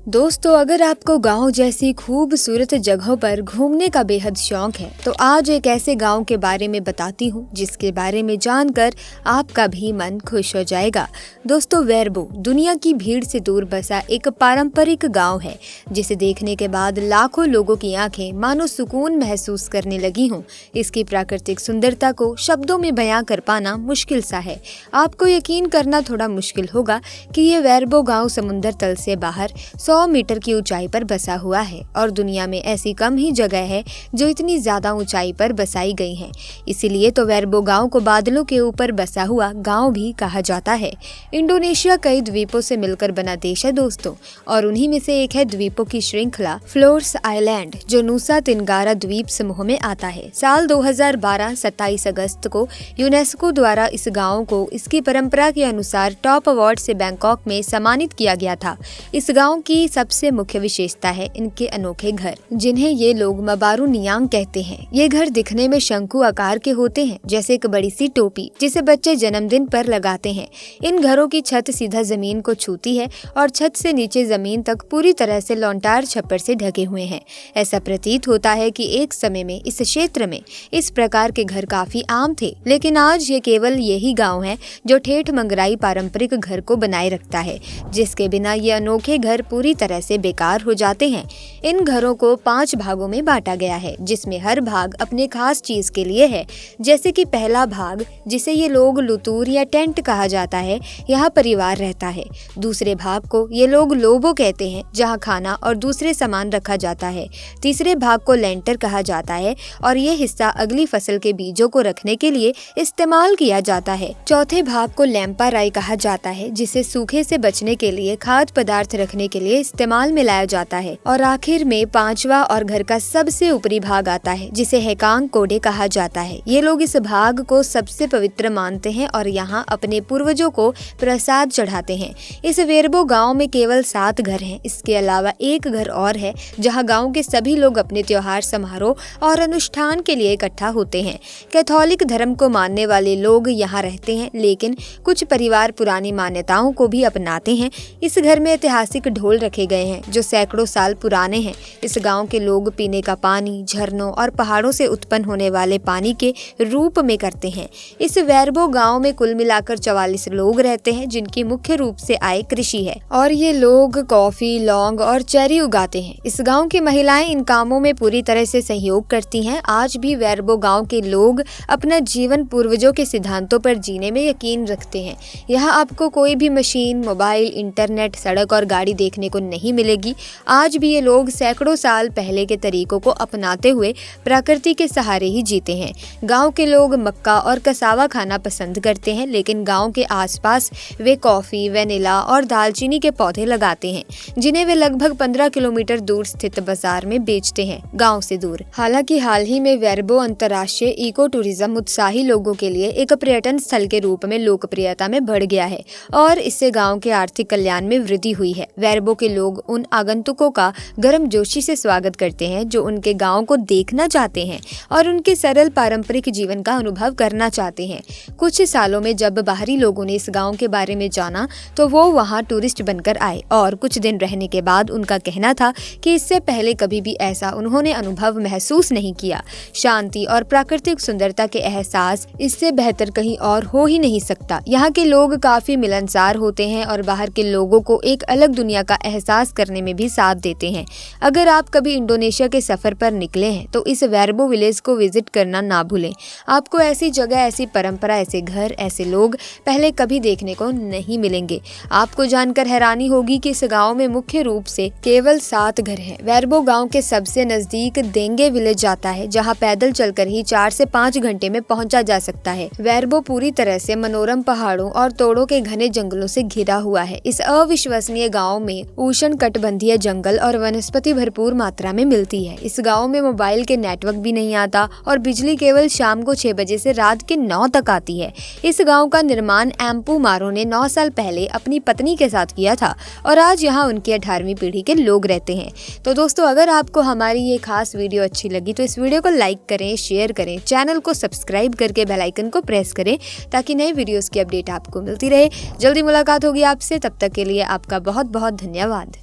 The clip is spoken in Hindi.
दोस्तों, अगर आपको गांव जैसी खूबसूरत जगहों पर घूमने का बेहद शौक है तो आज एक ऐसे गांव के बारे में बताती हूँ जिसके बारे में जानकर आपका भी मन खुश हो जाएगा। दोस्तों, वेरबो दुनिया की भीड़ से दूर बसा एक पारंपरिक गांव है जिसे देखने के बाद लाखों लोगों की आंखें मानो सुकून महसूस करने लगी हों। इसकी प्राकृतिक सुंदरता को शब्दों में बयां कर पाना मुश्किल सा है। आपको यकीन करना थोड़ा मुश्किल होगा कि ये वेरबो गाँव समुद्र तल से बाहर 100 मीटर की ऊंचाई पर बसा हुआ है और दुनिया में ऐसी कम ही जगह है जो इतनी ज्यादा ऊंचाई पर बसाई गई है। इसीलिए तो वेरबो गांव को बादलों के ऊपर बसा हुआ गांव भी कहा जाता है। इंडोनेशिया कई द्वीपों से मिलकर बना देश है दोस्तों, और उन्हीं में से एक है द्वीपों की श्रृंखला फ्लोरेस आइलैंड जो नुसा तेनगारा द्वीप समूह में आता है। साल 2012 27 अगस्त को यूनेस्को द्वारा इस गाँव को इसकी परंपरा के अनुसार टॉप अवार्ड से बैंकॉक में सम्मानित किया गया था। इस गाँव की सबसे मुख्य विशेषता है इनके अनोखे घर, जिन्हें ये लोग मबारू नियांग कहते हैं। ये घर दिखने में शंकु आकार के होते हैं, जैसे एक बड़ी सी टोपी जिसे बच्चे जन्मदिन पर लगाते हैं। इन घरों की छत सीधा जमीन को छूती है और छत से नीचे जमीन तक पूरी तरह से लौंटार छप्पर से ढके हुए हैं। ऐसा प्रतीत होता है कि एक समय में इस क्षेत्र में इस प्रकार के घर काफी आम थे, लेकिन आज ये केवल यही गाँव है जो ठेठ मंगराई पारंपरिक घर को बनाए रखता है, जिसके बिना ये अनोखे घर पूरी तरह से बेकार हो जाते हैं। इन घरों को 5 भागों में बांटा गया है, जिसमें हर भाग अपने खास चीज के लिए है। जैसे कि पहला भाग, जिसे ये लोग लुतूर या टेंट कहा जाता है, यहाँ परिवार रहता है। दूसरे भाग को ये लोग लोबो कहते हैं, जहाँ खाना और दूसरे सामान रखा जाता है। तीसरे भाग को लेंटर कहा जाता है और ये हिस्सा अगली फसल के बीजों को रखने के लिए इस्तेमाल किया जाता है। चौथे भाग को लैम्पाराई कहा जाता है, जिसे सूखे से बचने के लिए खाद्य पदार्थ रखने के लिए इस्तेमाल में लाया जाता है। और आखिर में 5वां और घर का सबसे ऊपरी भाग आता है, जिसे हेकांग कोडे कहा जाता है। ये लोग इस भाग को सबसे पवित्र मानते हैं और यहाँ अपने पूर्वजों को प्रसाद चढ़ाते हैं। इस वेरबो गांव में केवल 7 घर हैं। इसके अलावा एक घर और है जहाँ गांव के सभी लोग अपने त्योहार समारोह और अनुष्ठान के लिए इकट्ठा होते हैं। कैथोलिक धर्म को मानने वाले लोग यहाँ रहते हैं, लेकिन कुछ परिवार पुरानी मान्यताओं को भी अपनाते हैं। इस घर में ऐतिहासिक ढोल रखे गए हैं जो सैकड़ों साल पुराने हैं। इस गांव के लोग पीने का पानी झरनों और पहाड़ों से उत्पन्न होने वाले पानी के रूप में करते हैं। इस वेरबो गांव में कुल मिलाकर 44 लोग रहते हैं, जिनकी मुख्य रूप से आय कृषि है और ये लोग कॉफी, लौंग और चेरी उगाते हैं। इस गांव की महिलाएं इन कामों में पूरी तरह से सहयोग करती हैं। आज भी वेरबो गांव के लोग अपना जीवन पूर्वजों के सिद्धांतों पर जीने में यकीन रखते हैं। यहाँ आपको कोई भी मशीन, मोबाइल, इंटरनेट, सड़क और गाड़ी देखने को नहीं मिलेगी। आज भी ये लोग सैकड़ों साल पहले के तरीकों को अपनाते हुए प्रकृति के सहारे ही जीते हैं। गांव के लोग मक्का और कसावा खाना पसंद करते हैं, लेकिन गांव के आसपास वे कॉफी, वेनिला और दालचीनी के पौधे लगाते हैं, जिन्हें वे लगभग 15 किलोमीटर दूर स्थित बाजार में बेचते हैं, गांव से दूर। हालांकि हाल ही में वेरबो अंतर्राष्ट्रीय इको टूरिज्म उत्साही लोगों के लिए एक पर्यटन स्थल के रूप में लोकप्रियता में बढ़ गया है और इससे गाँव के आर्थिक कल्याण में वृद्धि हुई है। वेरबो के लोग उन आगंतुकों का गर्मजोशी से स्वागत करते हैं जो उनके गांव को देखना चाहते हैं और उनके सरल पारंपरिक जीवन का अनुभव करना चाहते हैं। कुछ सालों में जब बाहरी लोगों ने इस गांव के बारे में जाना तो वो वहां टूरिस्ट बनकर आए और कुछ दिन रहने के बाद उनका कहना था कि इससे पहले कभी भी ऐसा उन्होंने अनुभव महसूस नहीं किया। शांति और प्राकृतिक सुंदरता के एहसास इससे बेहतर कहीं और हो ही नहीं सकता। यहाँ के लोग काफी मिलनसार होते हैं और बाहर के लोगों को एक अलग दुनिया का एहसास करने में भी साथ देते हैं। अगर आप कभी इंडोनेशिया के सफर पर निकले हैं तो इस वेरबो विलेज को विजिट करना ना भूलें। आपको ऐसी जगह, ऐसी परंपरा, ऐसे घर, ऐसे लोग पहले कभी देखने को नहीं मिलेंगे। आपको जानकर हैरानी होगी कि इस गांव में मुख्य रूप से केवल 7 घर हैं। वेरबो गांव के सबसे नजदीक देंगे विलेज आता है, जहां पैदल चलकर ही 4 से 5 घंटे में पहुंचा जा सकता है। वेरबो पूरी तरह से मनोरम पहाड़ों और तोड़ों के घने जंगलों से घिरा हुआ है। इस अविश्वसनीय गाँव में उष्णकटिबंधीय जंगल और वनस्पति भरपूर मात्रा में मिलती है। इस गांव में मोबाइल के नेटवर्क भी नहीं आता और बिजली केवल शाम को 6 बजे से रात के 9 तक आती है। इस गांव का निर्माण एम्पू मारो ने 9 साल पहले अपनी पत्नी के साथ किया था और आज यहाँ उनकी 18वीं पीढ़ी के लोग रहते हैं। तो दोस्तों, अगर आपको हमारी ये खास वीडियो अच्छी लगी तो इस वीडियो को लाइक करें, शेयर करें, चैनल को सब्सक्राइब करके बेल आइकन को प्रेस करें ताकि नए वीडियोस की अपडेट आपको मिलती रहे। जल्दी मुलाकात होगी आपसे, तब तक के लिए आपका बहुत बहुत धन्यवाद।